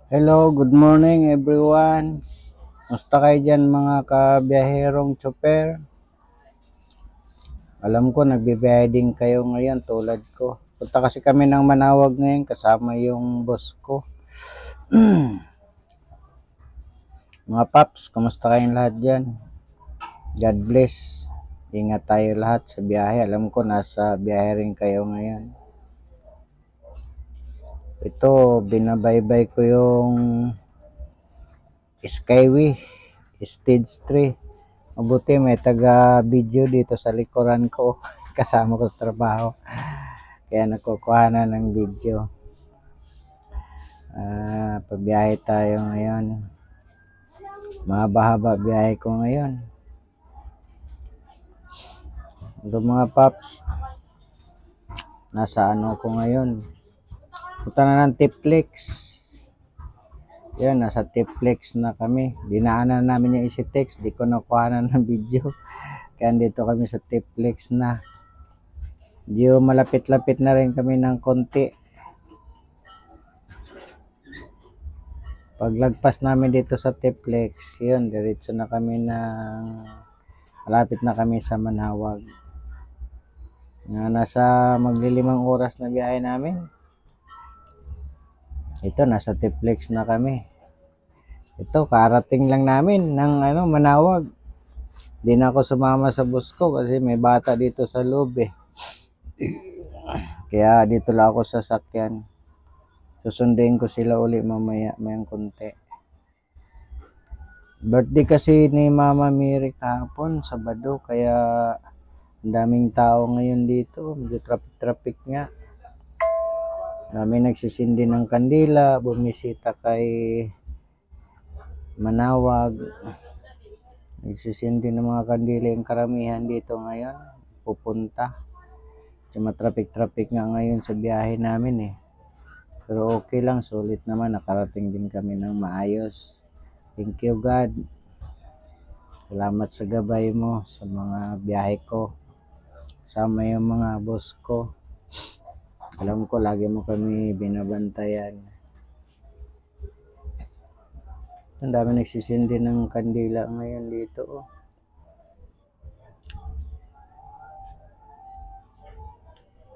Hello, good morning everyone. Musta kayo dyan mga kabiyaherong chopper? Alam ko nagbibiyahe din kayo ngayon tulad ko. Punta kasi kami ng Manawag ngayon kasama yung boss ko. Mga paps, kumusta kayong lahat dyan? God bless. Ingat tayo lahat sa biyahe. Alam ko nasa biyahe rin kayo ngayon. Ito, binabaybay ko yung Skyway Stage 3. Mabuti may taga-video dito sa likuran ko. Kasama ko sa trabaho. Kaya nakukuha na ng video. Pabiyahe tayo ngayon. Mahaba-haba biyahe ko ngayon. Ito mga paps. Nasa ano ko ngayon. Punta na ng Tiplex. Yan, nasa Tiplex na kami. Dinaanan namin yung EasyTex. Di ko nakuha na ng video. Kaya dito kami sa Tiplex na. Diyo malapit-lapit na rin kami ng konti. Paglagpas namin dito sa Tiplex, yun, diretso na kami malapit na kami sa Manawag. Nasa maglilimang oras na biyahe namin. Ito, nasa Tiplex na kami. Ito, karating lang namin ng Manawag. Di na ako sumama sa bus ko kasi may bata dito sa loob eh. Kaya dito lang ako sasakyan. Susundin ko sila uli mamaya, mayang konti. Birthday kasi ni Mama Mary kahapon, Sabado, kaya ang daming tao ngayon dito. Medyo traffic nga. Dami nagsisindi ng kandila, bumisita kay Manawag. Nagsisindi ng mga kandila yung karamihan dito ngayon. Pupunta. Kasi matraffic nga ngayon sa biyahe namin eh. Pero okay lang, sulit naman. Nakarating din kami ng maayos. Thank you God. Salamat sa gabay mo sa mga biyahe ko. Sama yung mga boss ko. Alam ko lagi mo kami binabantayan. Ang dami nagsisindi ng kandila ngayon dito. Oh.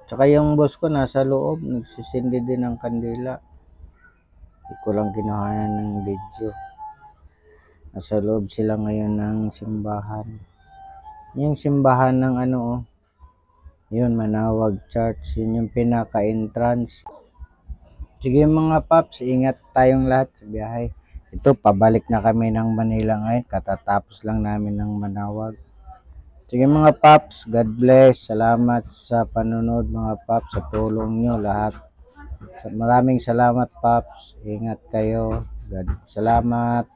Tsaka yung boss ko nasa loob, nagsisindi din ng kandila. Hindi ko lang kinuhanan ng video. Nasa loob sila ngayon ng simbahan. Yung simbahan ng yun, Manawag Church. Yun yung pinaka-entrance. Sige mga paps, ingat tayong lahat sa biyahe. Ito, pabalik na kami ng Manila ngayon. Katatapos lang namin ng Manawag. Sige mga paps, God bless. Salamat sa panunod mga paps, sa tulong nyo lahat. Maraming salamat paps. Ingat kayo. Salamat.